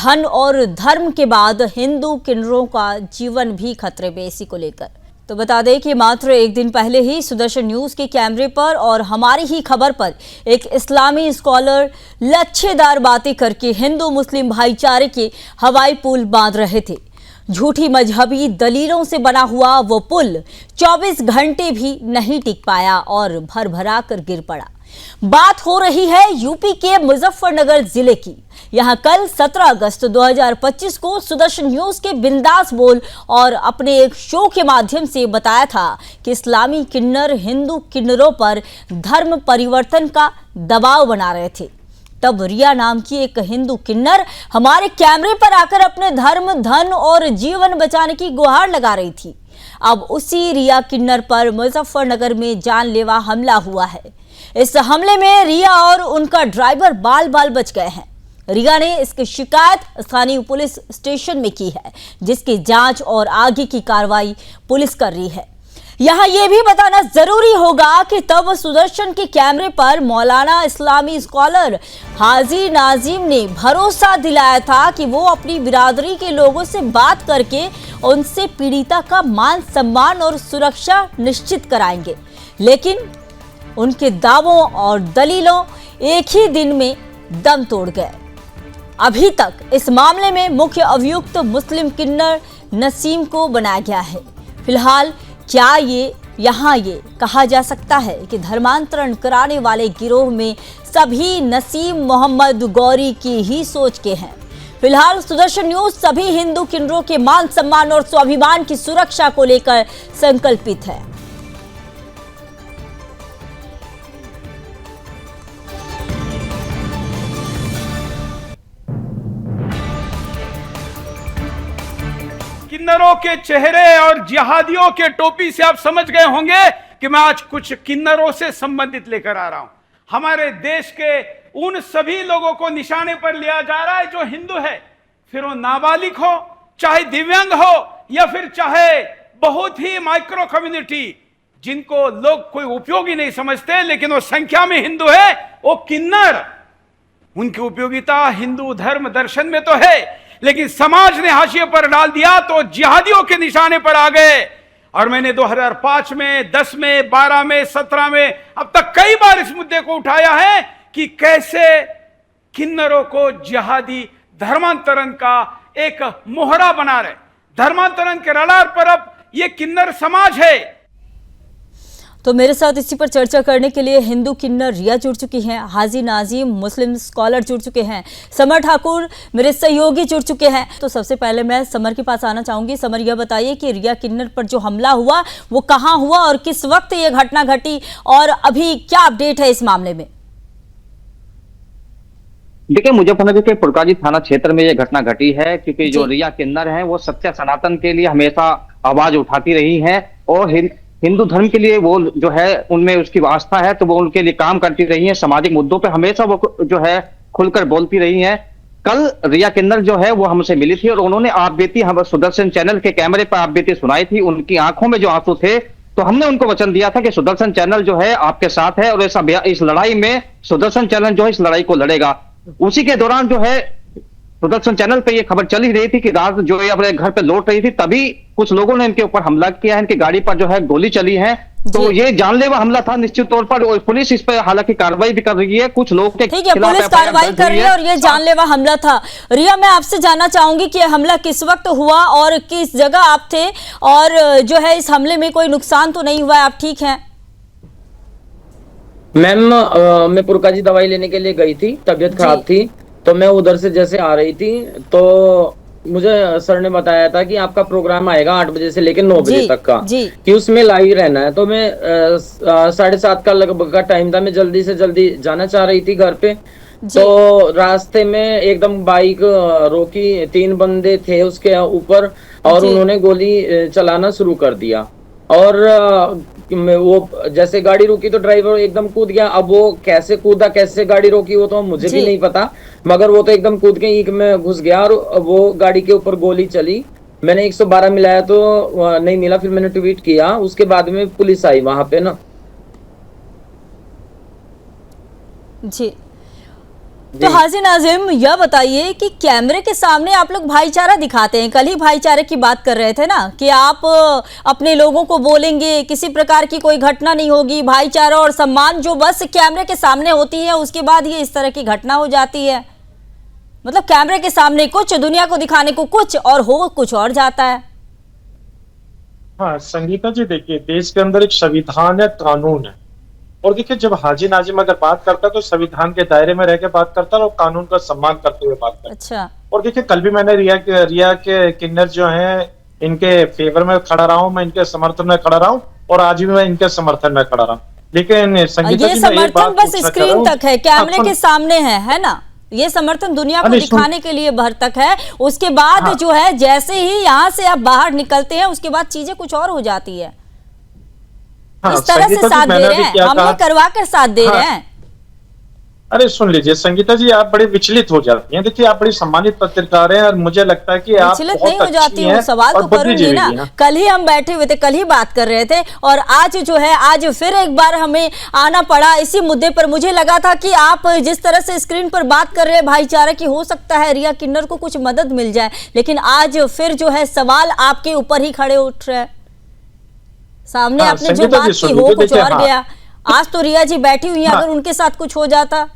धन और धर्म के बाद हिंदू किन्नरों का जीवन भी खतरे में। इसी को लेकर तो बता दें कि मात्र एक दिन पहले ही सुदर्शन न्यूज के कैमरे पर और हमारी ही खबर पर एक इस्लामी स्कॉलर लच्छेदार बातें करके हिंदू मुस्लिम भाईचारे के हवाई पुल बांध रहे थे। झूठी मजहबी दलीलों से बना हुआ वो पुल 24 घंटे भी नहीं टिक पाया और भरभरा कर गिर पड़ा। बात हो रही है यूपी के मुजफ्फरनगर जिले की। यहां कल 17 अगस्त 2025 को सुदर्शन न्यूज के बिंदास बोल और अपने एक शो के माध्यम से बताया था कि इस्लामी किन्नर हिंदू किन्नरों पर धर्म परिवर्तन का दबाव बना रहे थे। तब रिया नाम की एक हिंदू किन्नर हमारे कैमरे पर आकर अपने धर्म, धन और जीवन बचाने की गुहार लगा रही थी। अब उसी रिया किन्नर पर मुजफ्फरनगर में जानलेवा हमला हुआ है। इस हमले में रिया और उनका ड्राइवर बाल बाल बच गए हैं। रिया ने इसकी शिकायत स्थानीय पुलिस स्टेशन में की है, जिसकी जांच और आगे की कार्रवाई पुलिस कर रही है। यहां यह भी बताना जरूरी होगा कि तब सुदर्शन के कैमरे पर मौलाना इस्लामी स्कॉलर हाजी नाजिम ने भरोसा दिलाया था कि वो अपनी बिरादरी के लोगों से बात करके उनसे पीड़िता का मान सम्मान और सुरक्षा निश्चित कराएंगे, लेकिन उनके दावों और दलीलों एक ही दिन में दम तोड़ गए। अभी तक इस मामले में मुख्य अभियुक्त मुस्लिम किन्नर नसीम को बनाया गया है। फिलहाल क्या ये कहा जा सकता है कि धर्मांतरण कराने वाले गिरोह में सभी नसीम मोहम्मद गौरी की ही सोच के हैं। फिलहाल सुदर्शन न्यूज सभी हिंदू किन्नरों के मान सम्मान और स्वाभिमान की सुरक्षा को लेकर संकल्पित है। किन्नरों के चेहरे और जिहादियों के टोपी से आप समझ गए होंगे कि मैं आज कुछ किन्नरों से संबंधित लेकर आ रहा हूं। हमारे देश के उन सभी लोगों को निशाने पर लिया जा रहा है जो हिंदू है, फिर वो नाबालिग हो, चाहे दिव्यांग हो, या फिर चाहे बहुत ही माइक्रो कम्युनिटी जिनको लोग कोई उपयोगी नहीं समझते, लेकिन वो संख्या में हिंदू है, वो किन्नर। उनकी उपयोगिता हिंदू धर्म दर्शन में तो है, लेकिन समाज ने हाशिए पर डाल दिया तो जिहादियों के निशाने पर आ गए। और मैंने 2005 में, 10 में, 12 में, 17 में, अब तक कई बार इस मुद्दे को उठाया है कि कैसे किन्नरों को जिहादी धर्मांतरण का एक मोहरा बना रहे। धर्मांतरण के रडार पर अब ये किन्नर समाज है। तो मेरे साथ इसी पर चर्चा करने के लिए हिंदू किन्नर रिया जुड़ चुकी हैं, हाजी नाजिम मुस्लिम स्कॉलर जुड़ चुके हैं, समर ठाकुर मेरे सहयोगी जुड़ चुके हैं। तो सबसे पहले मैं समर के पास आना चाहूंगी। समर, यह बताइए कि रिया किन्नर पर जो हमला हुआ वो कहां हुआ और किस वक्त ये घटना घटी और अभी क्या अपडेट है इस मामले में? देखिए, मुजफ्फरनगर के पुरकाजी थाना क्षेत्र में ये घटना घटी है, क्योंकि जो रिया किन्नर हैं वो सत्य सनातन के लिए हमेशा आवाज उठाती रही हैं और हिंदू धर्म के लिए वो जो है उनमें उसकी आस्था है, तो वो उनके लिए काम करती रही हैं। सामाजिक मुद्दों पे हमेशा वो जो है खुलकर बोलती रही हैं। कल रिया किन्नर जो है वो हमसे मिली थी और उन्होंने आप बीती हम सुदर्शन चैनल के कैमरे पर आप बीती सुनाई थी। उनकी आंखों में जो आंसू थे, तो हमने उनको वचन दिया था कि सुदर्शन चैनल जो है आपके साथ है और इस लड़ाई में सुदर्शन चैनल जो है इस लड़ाई को लड़ेगा। उसी के दौरान जो है सुदर्शन चैनल पे ये खबर चल ही रही थी कि रात जो है अपने घर पे लौट रही थी, तभी कुछ लोगों ने इनके ऊपर हमला किया है। इनकी गाड़ी पर जो है गोली चली है, तो ये जानलेवा हमला था निश्चित तौर पर। और पुलिस इस पर हालांकि कार्रवाई भी कर रही है। कुछ लोग के ठीक है, पुलिस कार्रवाई कर रही है और ये जानलेवा हमला था। रिया, मैं आपसे जानना चाहूंगी कि हमला किस वक्त हुआ और किस जगह आप थे, और जो है इस हमले में कोई नुकसान तो नहीं हुआ है, आप ठीक हैं? मैम, मैं पुरकाजी दवाई लेने के लिए गई थी, तबीयत खराब थी, तो मैं उधर से जैसे आ रही थी तो मुझे सर ने बताया था कि आपका प्रोग्राम आएगा 8 बजे से लेकर 9 बजे तक का, कि उसमें लाइव रहना है। तो मैं 7:30 का लगभग का टाइम था, मैं जल्दी से जल्दी जाना चाह रही थी घर पे। तो रास्ते में एकदम बाइक रोकी, 3 बंदे थे उसके ऊपर और उन्होंने गोली चलाना शुरू कर दिया। और वो जैसे गाड़ी रुकी तो ड्राइवर एकदम कूद गया। अब वो कैसे कूदा, कैसे गाड़ी रोकी वो तो मुझे भी नहीं पता, मगर वो तो एकदम कूद के ईंट में घुस गया और वो गाड़ी के ऊपर गोली चली। मैंने 112 मिलाया तो नहीं मिला, फिर मैंने ट्वीट किया, उसके बाद में पुलिस आई वहां पे ना। जी, तो हाजी नाजिम, यह बताइए कि कैमरे के सामने आप लोग भाईचारा दिखाते हैं, कल ही भाईचारे की बात कर रहे थे ना कि आप अपने लोगों को बोलेंगे, किसी प्रकार की कोई घटना नहीं होगी, भाईचारा और सम्मान जो बस कैमरे के सामने होती है, उसके बाद ये इस तरह की घटना हो जाती है। मतलब कैमरे के सामने कुछ, दुनिया को दिखाने को कुछ और हो कुछ और जाता है। हाँ संगीता जी, देखिए देश के अंदर एक संविधान है, कानून है, और देखिए जब हाजी नाजिम अगर बात करता है तो संविधान के दायरे में रह के बात करता है और कानून का सम्मान करते हुए बात करता है। अच्छा। और देखिए कल भी मैंने रिया के किन्नर जो हैं इनके फेवर में खड़ा रहा हूं, मैं इनके समर्थन में खड़ा रहा हूं और आज भी मैं इनके समर्थन में खड़ा रहा हूं। लेकिन संगीता ये जी, मैं एक समर्थन बात बस स्क्रीन तक है, कैमरे के सामने है ना? ये समर्थन दुनिया को दिखाने के लिए भर तक है, उसके बाद हाँ। जो है जैसे ही यहाँ से आप बाहर निकलते हैं उसके बाद चीजें कुछ और हो जाती है। हाँ, इस तरह से साथ दे रहे हैं, हमने करवा कर साथ दे रहे हैं। अरे सुन लीजिए संगीता जी, आप बड़े विचलित हो जाती हैं। देखिए आप बड़ी सम्मानित पत्रकार हैं और मुझे लगता है कि आप विचलित नहीं हो जाती हूँ, सवाल तो करूंगी ना। कल ही हम बैठे हुए थे, कल ही बात कर रहे थे और आज जो है आज फिर एक बार हमें आना पड़ा इसी मुद्दे पर। मुझे लगा था कि आप जिस तरह से स्क्रीन पर बात कर रहे हैं भाईचारा की, हो सकता है रिया किन्नर को कुछ मदद मिल जाए, लेकिन आज फिर जो है सवाल आपके ऊपर ही खड़े उठ रहे हैं। सामने आपने जो बात की हो कुछ और गया। आज तो रिया जी बैठी हुई हैं, अगर उनके साथ कुछ हो जाता।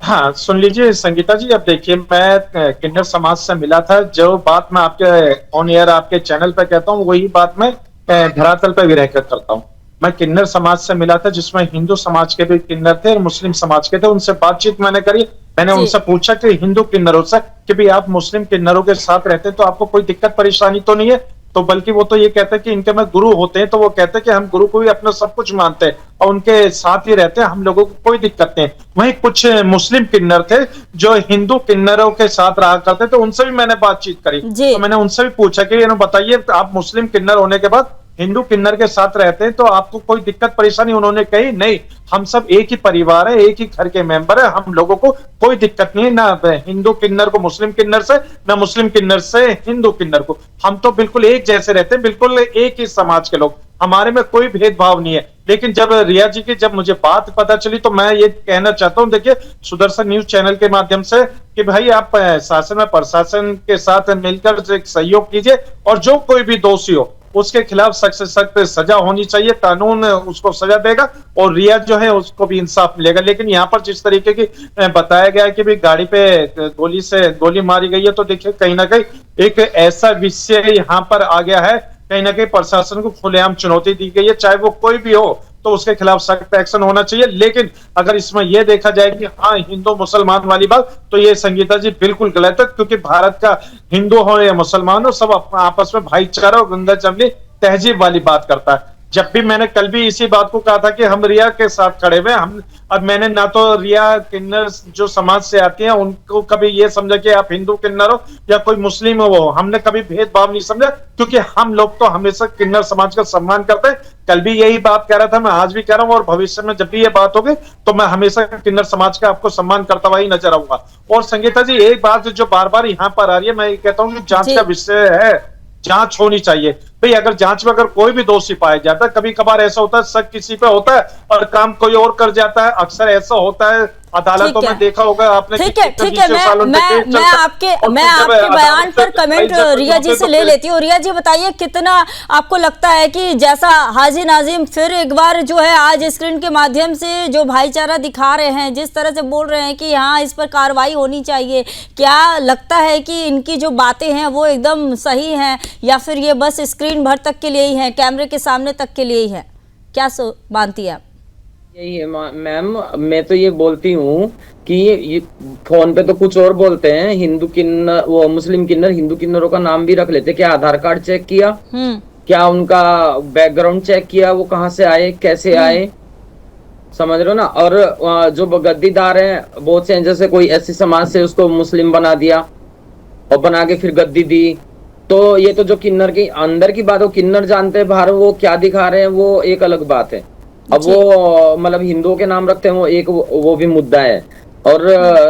हाँ सुन लीजिए संगीता जी, अब देखिए मैं किन्नर समाज से मिला था, जो बात मैं आपके ऑन एयर आपके चैनल पे कहता हूँ वही बात मैं धरातल पे भी रहकर करता हूँ। मैं किन्नर समाज से मिला था जिसमें हिंदू समाज के भी किन्नर थे और मुस्लिम समाज के थे। उनसे बातचीत मैंने करी, मैंने उनसे पूछा कि हिंदू किन्नरों से कि भाई आप मुस्लिम किन्नरों के साथ रहते हैं तो आपको कोई दिक्कत परेशानी तो नहीं है? तो बल्कि वो तो ये कहते हैं कि इनके में गुरु होते हैं, तो वो कहते हैं कि हम गुरु को भी अपना सब कुछ मानते हैं और उनके साथ ही रहते हैं, हम लोगों को कोई दिक्कत नहीं। वहीं कुछ मुस्लिम किन्नर थे जो हिंदू किन्नरों के साथ रहा करते, तो उनसे भी मैंने बातचीत करी। तो मैंने उनसे भी पूछा कि बताइए आप मुस्लिम किन्नर होने के बाद हिंदू किन्नर के साथ रहते हैं तो आपको कोई दिक्कत परेशानी? उन्होंने कही नहीं, हम सब एक ही परिवार है, एक ही घर के मेंबर है, हम लोगों को कोई दिक्कत नहीं है, ना हिंदू किन्नर को मुस्लिम किन्नर से, ना मुस्लिम किन्नर से हिंदू किन्नर को। हम तो बिल्कुल एक जैसे रहते हैं, बिल्कुल एक ही समाज के लोग, हमारे में कोई भेदभाव नहीं है। लेकिन जब रिया जी की जब मुझे बात पता चली तो मैं ये कहना चाहता हूँ, देखिए सुदर्शन न्यूज चैनल के माध्यम से कि भाई आप शासन में प्रशासन के साथ मिलकर सहयोग कीजिए और जो कोई भी दोषी हो उसके खिलाफ सख्त से सख्त सजा होनी चाहिए, कानून उसको सजा देगा और रिया जो है उसको भी इंसाफ मिलेगा। लेकिन यहाँ पर जिस तरीके की बताया गया है कि भाई गाड़ी पे गोली मारी गई है, तो देखिए कहीं ना कहीं एक ऐसा विषय यहाँ पर आ गया है, कहीं ना कहीं प्रशासन को खुलेआम चुनौती दी गई है, चाहे वो कोई भी हो तो उसके खिलाफ सख्त एक्शन होना चाहिए। लेकिन अगर इसमें यह देखा जाए कि हाँ हिंदू मुसलमान वाली बात, तो ये संगीता जी बिल्कुल गलत है, क्योंकि भारत का हिंदू हो या मुसलमान हो सब आपस में भाईचारा और गंगा जमनी तहजीब वाली बात करता है। जब भी मैंने कल भी इसी बात को कहा था कि हम रिया के साथ खड़े हुए, हम अब मैंने ना तो रिया किन्नर जो समाज से आती हैं उनको कभी ये समझा कि आप हिंदू किन्नर हो या कोई मुस्लिम हो, हमने कभी भेदभाव नहीं समझा, क्योंकि हम लोग तो हमेशा किन्नर समाज का सम्मान करते हैं। कल भी यही बात कह रहा था, मैं आज भी कह रहा हूँ और भविष्य में जब भी ये बात होगी तो मैं हमेशा किन्नर समाज का आपको सम्मान करता हुआ ही नजर आऊंगा। और संगीता जी एक बात जो बार बार यहाँ पर आ रही है, मैं ये कहता हूँ कि जांच का विषय है, जांच होनी चाहिए। भाई अगर जांच में अगर कोई भी दोषी पाया जाता है, कभी कभार ऐसा होता है शक किसी पे होता है और काम कोई और कर जाता है, अक्सर ऐसा होता है अदालतों में देखा होगा आपने। ठीक है मैं आपके बयान पर कमेंट रिया जी से ले लेती हूँ। रिया जी बताइए, कितना आपको लगता है कि जैसा हाजी नाजिम फिर एक बार जो है आज स्क्रीन के माध्यम से जो भाईचारा दिखा रहे हैं, जिस तरह से बोल रहे हैं कि हाँ इस पर कार्रवाई होनी चाहिए, क्या लगता है कि इनकी जो बातें हैं वो एकदम सही हैं या फिर ये बस स्क्रीन भर तक के लिए ही है, कैमरे के सामने तक के लिए ही है? क्या मानती है आप? यही है मैम, मैं तो ये बोलती हूँ कि ये फोन पे तो कुछ और बोलते हैं, हिंदू किन्नर वो मुस्लिम किन्नर, हिंदू किन्नरों का नाम भी रख लेते। क्या आधार कार्ड चेक किया? क्या उनका बैकग्राउंड चेक किया? वो कहाँ से आए, कैसे आए? समझ रहे हो ना? और जो गद्दीदार हैं बहुत से हैं, जैसे कोई ऐसी समाज से उसको मुस्लिम बना दिया और बना के फिर गद्दी दी। तो ये तो जो किन्नर की अंदर की बात है, किन्नर जानते हैं, बाहर वो क्या दिखा रहे हैं वो एक अलग बात है। अब वो मतलब हिंदुओं के नाम रखते हैं वो एक वो भी मुद्दा है। और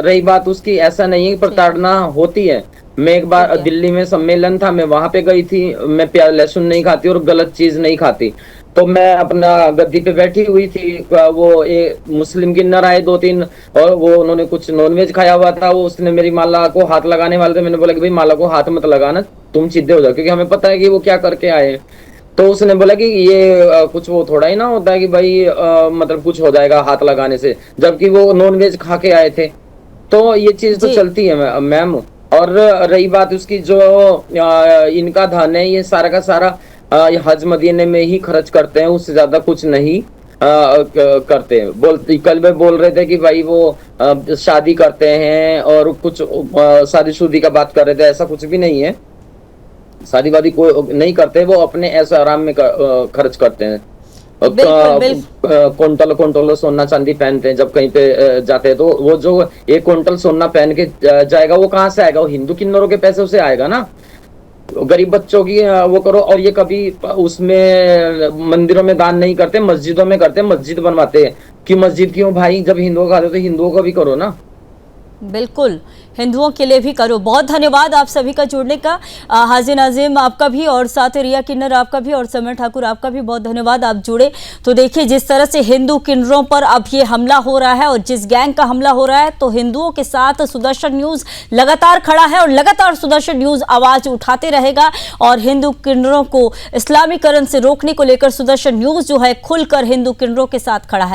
रही बात उसकी, ऐसा नहीं है कि प्रताड़ना होती है। मैं एक बार दिल्ली में सम्मेलन था, मैं वहां पे गई थी, मैं प्याज लहसुन नहीं खाती और गलत चीज नहीं खाती, तो मैं अपना गद्दी पे बैठी हुई थी, वो मुस्लिम किन्नर आए 2-3 और वो उन्होंने कुछ नॉनवेज खाया हुआ था, वो उसने मेरी माला को हाथ लगाने वाले थे। मैंने बोला कि भाई माला को हाथ मत लगाना, तुम सीधे हो जाओ, क्योंकि हमें पता है कि वो क्या करके आए। तो उसने बोला कि ये कुछ वो थोड़ा ही ना होता है कि भाई मतलब कुछ हो जाएगा हाथ लगाने से, जबकि वो नॉनवेज खा के आए थे। तो ये चीज तो चलती है मैम। और रही बात उसकी, जो इनका धन है ये सारा का सारा हज मदीने में ही खर्च करते हैं, उससे ज्यादा कुछ नहीं करते हैं। कल में बोल रहे थे कि भाई वो शादी करते हैं और कुछ शादीशुदी का बात कर रहे थे, ऐसा कुछ भी नहीं है। शादी वादी कोई नहीं करते, वो अपने ऐसे आराम में खर्च करते हैं। क्विंटल सोना चांदी पहनते हैं, जब कहीं पे जाते हैं तो वो जो 1 क्विंटल सोना पहन के जाएगा वो कहाँ से आएगा? वो हिंदू किन्नरों के पैसे से आएगा ना। गरीब बच्चों की वो करो। और ये कभी उसमें मंदिरों में दान नहीं करते, मस्जिदों में करते, मस्जिद बनवाते हैं। कि मस्जिद क्यों भाई? जब हिंदुओं का तो हिंदुओं को भी करो ना। बिल्कुल, हिंदुओं के लिए भी करो। बहुत धन्यवाद आप सभी का जुड़ने का। हाजी नाजिम आपका भी, और साथ ही रिया किन्नर आपका भी, और समय ठाकुर आपका भी बहुत धन्यवाद, आप जुड़े। तो देखिए जिस तरह से हिंदू किन्नरों पर अब ये हमला हो रहा है और जिस गैंग का हमला हो रहा है, तो हिंदुओं के साथ सुदर्शन न्यूज लगातार खड़ा है और लगातार सुदर्शन न्यूज आवाज उठाते रहेगा। और हिंदू किन्नरों को इस्लामीकरण से रोकने को लेकर सुदर्शन न्यूज जो है खुलकर हिंदू किन्नरों के साथ खड़ा है।